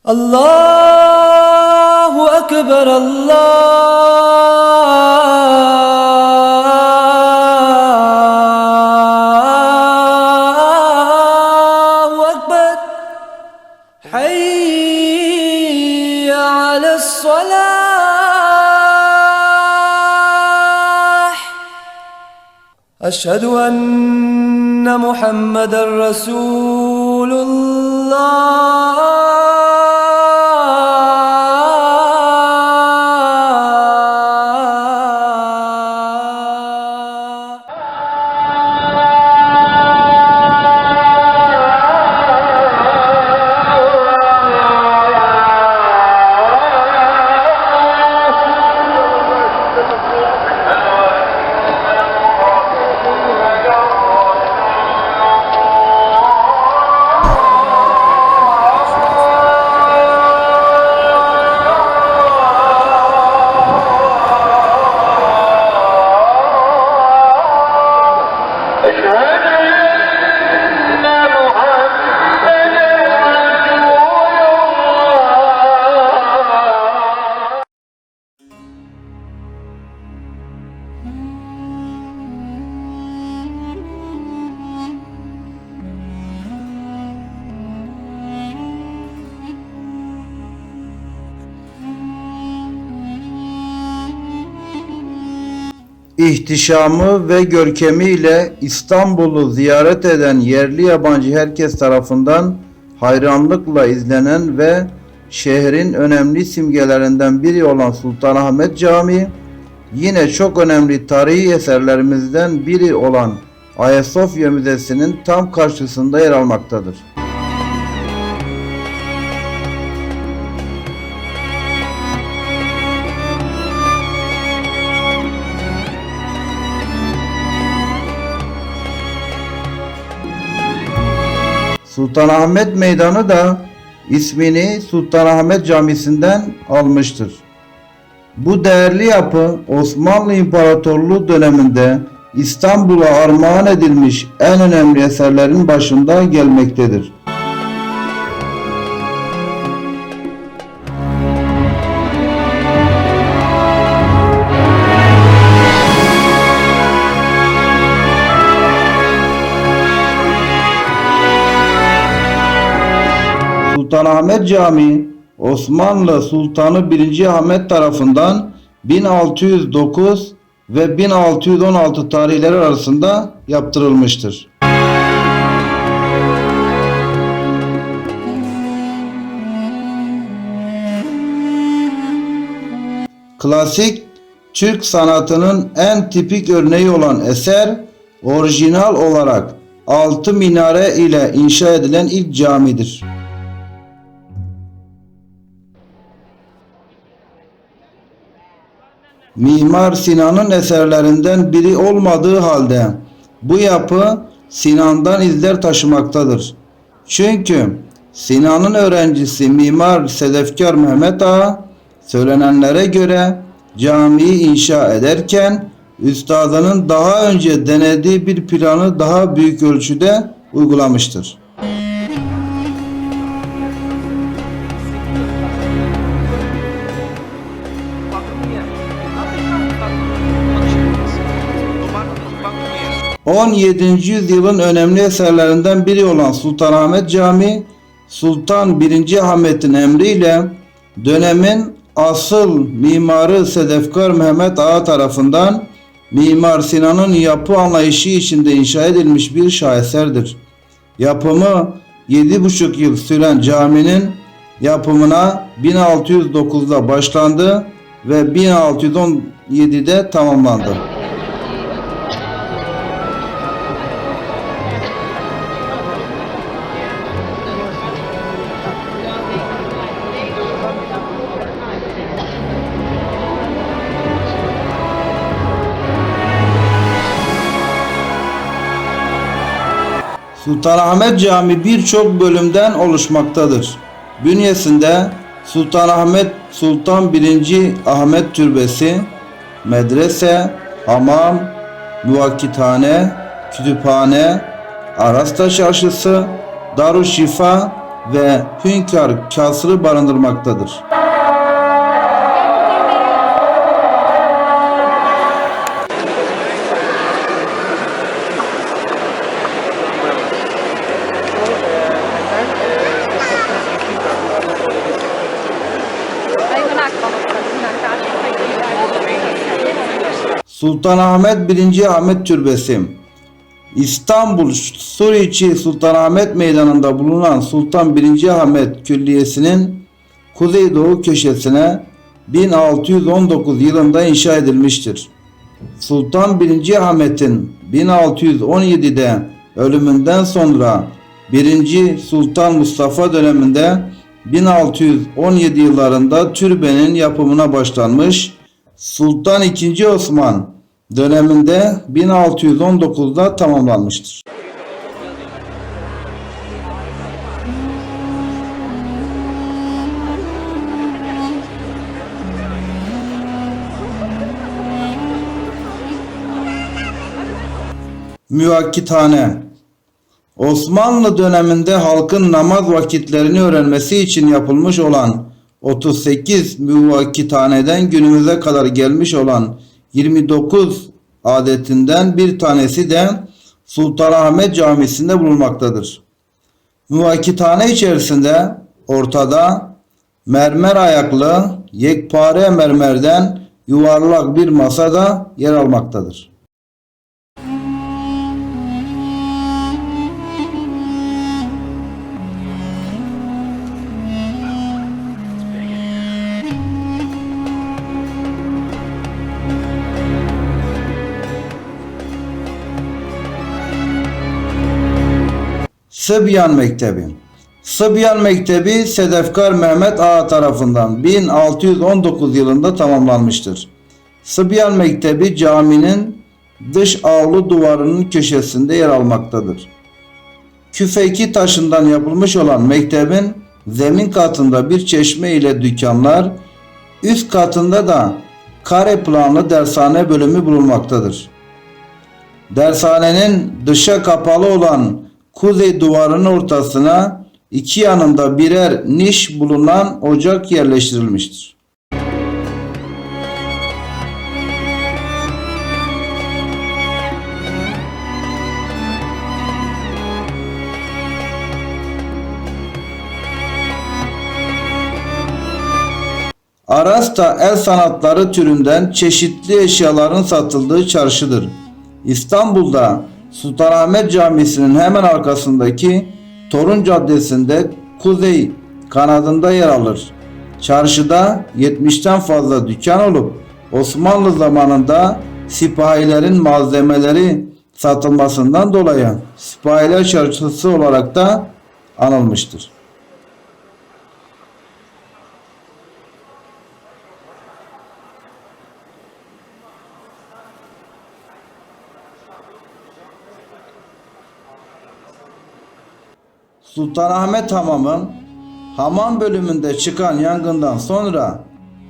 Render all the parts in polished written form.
Allahu Ekber, Allahu Ekber. Hayya ale's-salah. Eşhedü enne Muhammeden Resulullah. İhtişamı ve görkemiyle İstanbul'u ziyaret eden yerli yabancı herkes tarafından hayranlıkla izlenen ve şehrin önemli simgelerinden biri olan Sultanahmet Camii, yine çok önemli tarihi eserlerimizden biri olan Ayasofya Müzesi'nin tam karşısında yer almaktadır. Sultanahmet Meydanı da ismini Sultanahmet Camisi'nden almıştır. Bu değerli yapı Osmanlı İmparatorluğu döneminde İstanbul'a armağan edilmiş en önemli eserlerin başında gelmektedir. Sultanahmet Camii, Osmanlı Sultanı 1. Ahmet tarafından 1609 ve 1616 tarihleri arasında yaptırılmıştır. Klasik Türk sanatının en tipik örneği olan eser, orijinal olarak 6 minare ile inşa edilen ilk camidir. Mimar Sinan'ın eserlerinden biri olmadığı halde bu yapı Sinan'dan izler taşımaktadır. Çünkü Sinan'ın öğrencisi Mimar Sedefkar Mehmet Ağa, söylenenlere göre camiyi inşa ederken üstadının daha önce denediği bir planı daha büyük ölçüde uygulamıştır. ...17. yüzyılın önemli eserlerinden biri olan Sultanahmet Camii, Sultan 1. Ahmet'in emriyle dönemin asıl mimarı Sedefkar Mehmet Ağa tarafından Mimar Sinan'ın yapı anlayışı içinde inşa edilmiş bir şaheserdir. Yapımı 7,5 yıl süren caminin yapımına 1609'da başlandı ve 1617'de tamamlandı. Sultanahmet Camii birçok bölümden oluşmaktadır. Bünyesinde Sultanahmet Sultan 1. Ahmet Türbesi, medrese, hamam, muvakkithane, kütüphane, Arasta Çarşısı, Darüşşifa ve Hünkar kasrı barındırmaktadır. Sultanahmet 1. Ahmet Türbesi İstanbul Suriçi Sultanahmet Meydanı'nda bulunan Sultan 1. Ahmet Külliyesi'nin kuzeydoğu köşesine 1619 yılında inşa edilmiştir. Sultan 1. Ahmet'in 1617'de ölümünden sonra 1. Sultan Mustafa döneminde 1617 yıllarında türbenin yapımına başlanmış. Sultan II. Osman döneminde 1619'da tamamlanmıştır. Müvakkithane Osmanlı döneminde halkın namaz vakitlerini öğrenmesi için yapılmış olan 38 müvakkithaneden günümüze kadar gelmiş olan 29 adetinden bir tanesi de Sultanahmet Camisi'nde bulunmaktadır. Müvakkithane içerisinde ortada mermer ayaklı yekpare mermerden yuvarlak bir masa da yer almaktadır. Sıbyan Mektebi Sıbyan Mektebi Sedefkar Mehmet Ağa tarafından 1619 yılında tamamlanmıştır. Sıbyan Mektebi caminin dış avlu duvarının köşesinde yer almaktadır. Küfeki taşından yapılmış olan mektebin zemin katında bir çeşme ile dükkanlar, üst katında da kare planlı dershane bölümü bulunmaktadır. Dershanenin dışa kapalı olan kuzey duvarının ortasına iki yanında birer niş bulunan ocak yerleştirilmiştir. Aras da el sanatları türünden çeşitli eşyaların satıldığı çarşıdır. İstanbul'da Sultanahmet Camisi'nin hemen arkasındaki Torun Caddesi'nde kuzey kanadında yer alır. Çarşıda 70'ten fazla dükkan olup Osmanlı zamanında sipahilerin malzemeleri satılmasından dolayı Sipahiler Çarşısı olarak da anılmıştır. Sultanahmet Hamamı, hamam bölümünde çıkan yangından sonra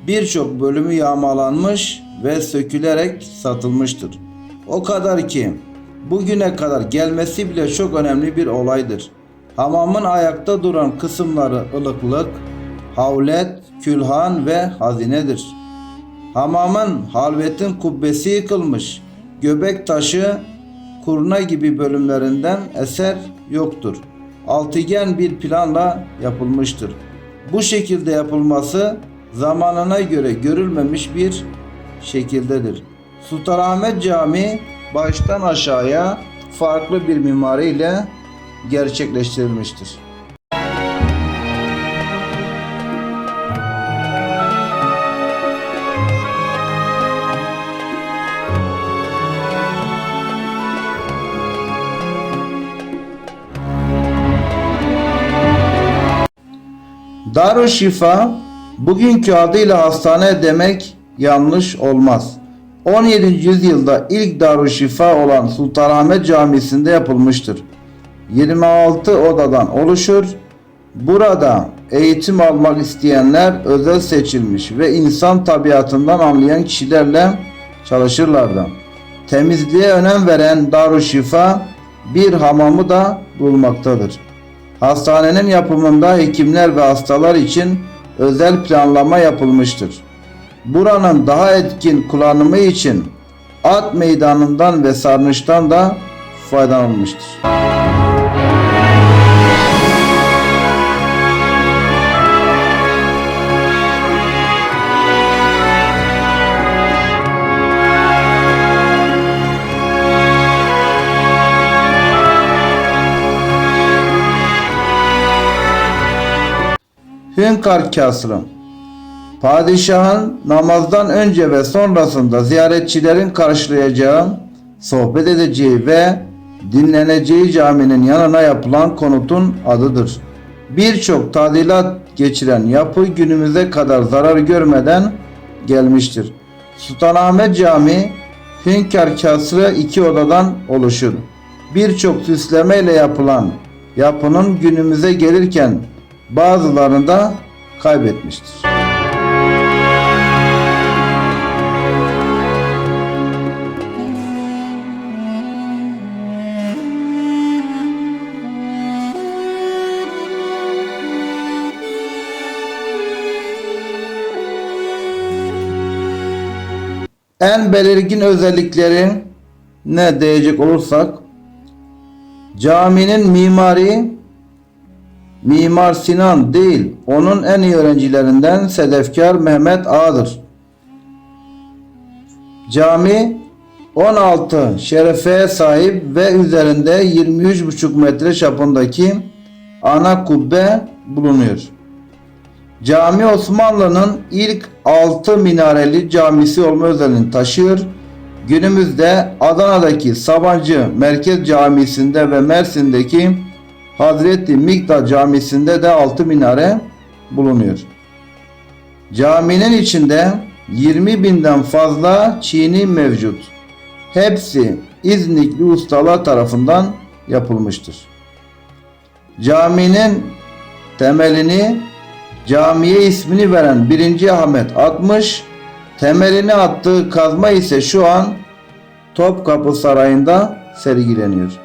birçok bölümü yağmalanmış ve sökülerek satılmıştır. O kadar ki bugüne kadar gelmesi bile çok önemli bir olaydır. Hamamın ayakta duran kısımları ılıklık, havlet, külhan ve hazinedir. Hamamın halvetin kubbesi yıkılmış, göbek taşı, kurna gibi bölümlerinden eser yoktur. Altıgen bir planla yapılmıştır. Bu şekilde yapılması zamanına göre görülmemiş bir şekildedir. Sultanahmet Camii baştan aşağıya farklı bir mimari ile gerçekleştirilmiştir. Darüşşifa bugünkü adıyla hastane demek yanlış olmaz. 17. yüzyılda ilk Darüşşifa olan Sultanahmet Camisi'nde yapılmıştır. 26 odadan oluşur. Burada eğitim almak isteyenler özel seçilmiş ve insan tabiatından anlayan kişilerle çalışırlardı. Temizliğe önem veren Darüşşifa bir hamamı da bulunmaktadır. Hastanenin yapımında hekimler ve hastalar için özel planlama yapılmıştır. Buranın daha etkin kullanımı için at meydanından ve sarnıçtan da faydalanılmıştır. Hünkar Kasrı. Padişahın namazdan önce ve sonrasında ziyaretçilerin karşılayacağı, sohbet edeceği ve dinleneceği caminin yanına yapılan konutun adıdır. Birçok tadilat geçiren yapı günümüze kadar zarar görmeden gelmiştir. Sultanahmet Camii, Hünkar Kasrı 2 odadan oluşur. Birçok süslemeyle yapılan yapının günümüze gelirken bazılarını da kaybetmiştir. En belirgin özellikleri ne diyecek olursak, caminin mimari Mimar Sinan değil, onun en iyi öğrencilerinden Sedefkar Mehmet Ağa'dır. Cami 16 şerefeye sahip ve üzerinde 23,5 metre çapındaki ana kubbe bulunuyor. Cami Osmanlı'nın ilk 6 minareli camisi olma özelliğini taşıyor. Günümüzde Adana'daki Sabancı Merkez Camisi'nde ve Mersin'deki Hazreti Miktat Camisi'nde de 6 minare bulunuyor. Caminin içinde 20.000'den fazla çini mevcut. Hepsi İznikli ustalar tarafından yapılmıştır. Caminin temelini camiye ismini veren 1. Ahmet atmış, temelini attığı kazma ise şu an Topkapı Sarayı'nda sergileniyor.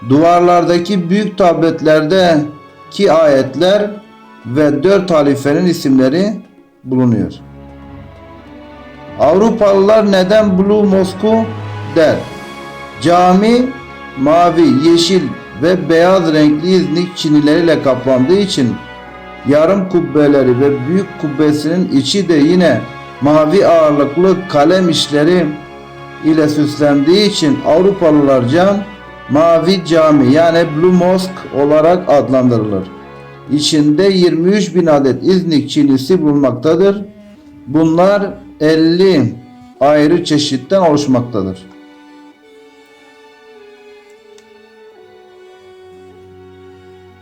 Duvarlardaki büyük tabletlerdeki ayetler ve 4 halifenin isimleri bulunuyor. Avrupalılar neden Blue Mosque der? Cami mavi, yeşil ve beyaz renkli İznik çinileriyle kaplandığı için yarım kubbeleri ve büyük kubbesinin içi de yine mavi ağırlıklı kalem işleri ile süslendiği için Avrupalılarca Mavi Cami yani Blue Mosque olarak adlandırılır. İçinde 23.000 adet İznik çinisi bulunmaktadır. Bunlar 50 ayrı çeşitten oluşmaktadır.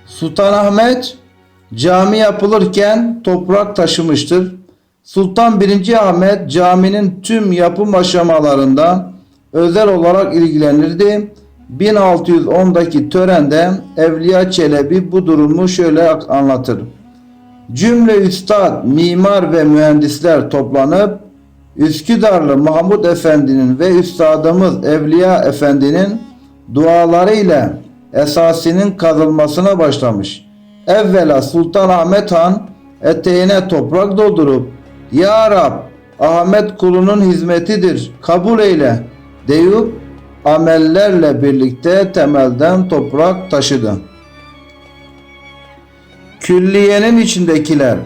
Sultanahmet cami yapılırken toprak taşımıştır. Sultan 1. Ahmet caminin tüm yapım aşamalarında özel olarak ilgilenirdi. 1610'daki törende Evliya Çelebi bu durumu şöyle anlatır. Cümle üstad, mimar ve mühendisler toplanıp Üsküdarlı Mahmud Efendi'nin ve üstadımız Evliya Efendi'nin dualarıyla esasinin kazılmasına başlamış. Evvela Sultan Ahmet Han eteğine toprak doldurup "Ya Rab, Ahmet kulunun hizmetidir, kabul eyle" deyip amellerle birlikte temelden toprak taşıdı. Külliyenin içindekiler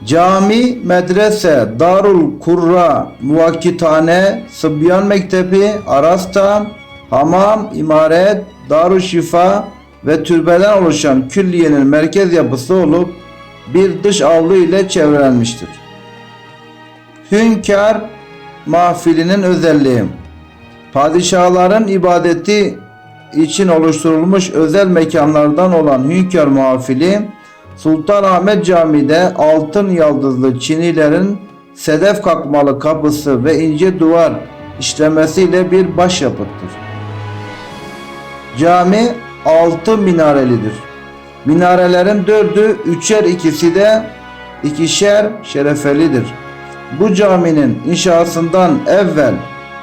cami, medrese, darul kurra, muvakkitane, sıbyan mektebi, arasta, hamam, imaret, darüşşifa ve türbeden oluşan külliyenin merkez yapısı olup bir dış avlu ile çevrelenmiştir. Hünkar mahfilinin özelliği: padişahların ibadeti için oluşturulmuş özel mekanlardan olan Hünkar mahfili, Sultanahmet Camii'de altın yaldızlı çinilerin sedef kakmalı kapısı ve ince duvar işlemesiyle bir başyapıttır. Cami 6 minarelidir. Minarelerin 4'ü üçer, ikisi de ikişer şerefelidir. Bu caminin inşasından evvel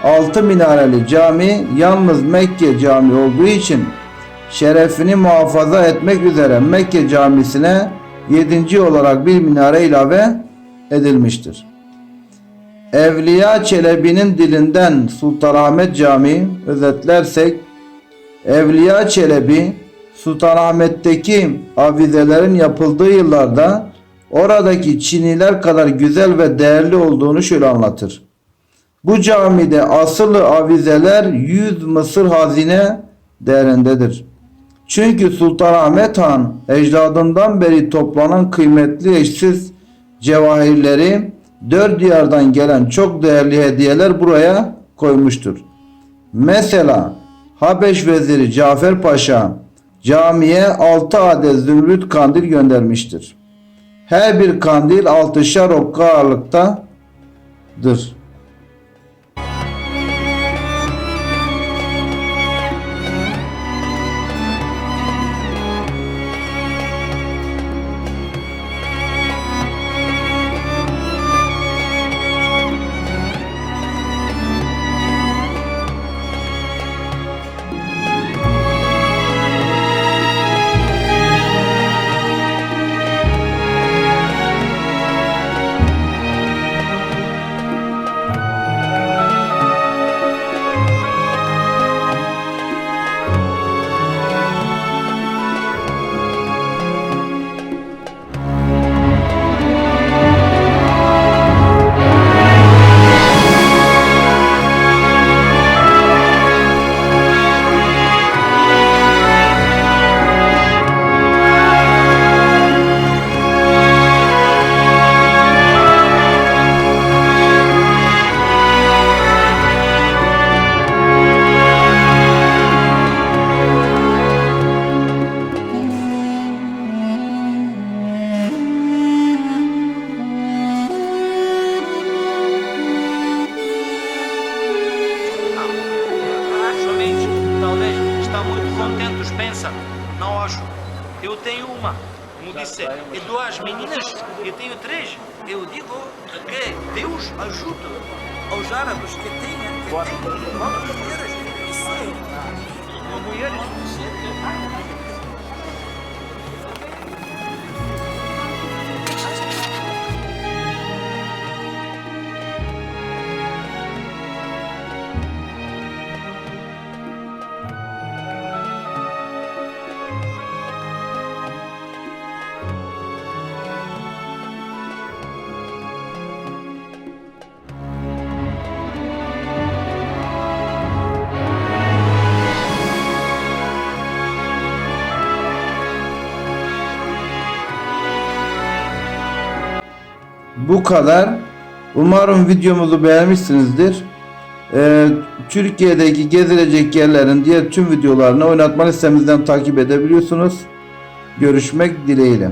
6 minareli cami yalnız Mekke Camii olduğu için şerefini muhafaza etmek üzere Mekke camisine 7. olarak bir minare ilave edilmiştir. Evliya Çelebi'nin dilinden Sultanahmet Camii özetlersek, Evliya Çelebi Sultanahmet'teki avizelerin yapıldığı yıllarda oradaki Çiniler kadar güzel ve değerli olduğunu şöyle anlatır. Bu camide asılı avizeler 100 Mısır hazine değerindedir. Çünkü Sultanahmet Han ecdadından beri toplanan kıymetli eşsiz cevahirleri, dört diyardan gelen çok değerli hediyeler buraya koymuştur. Mesela Habeş Veziri Cafer Paşa camiye 6 adet zümrüt kandil göndermiştir. Her bir kandil 6'şar okka ağırlıktadır. Não acho. Eu tenho uma. Como disse, e duas meninas, eu tenho três. Eu digo que Deus ajuda aos árabes que têm quantas mulheres? Isso é. Mulheres. Bu kadar. Umarım videomuzu beğenmişsinizdir. Türkiye'deki gezilecek yerlerin diğer tüm videolarını oynatma listemizden takip edebiliyorsunuz. Görüşmek dileğiyle.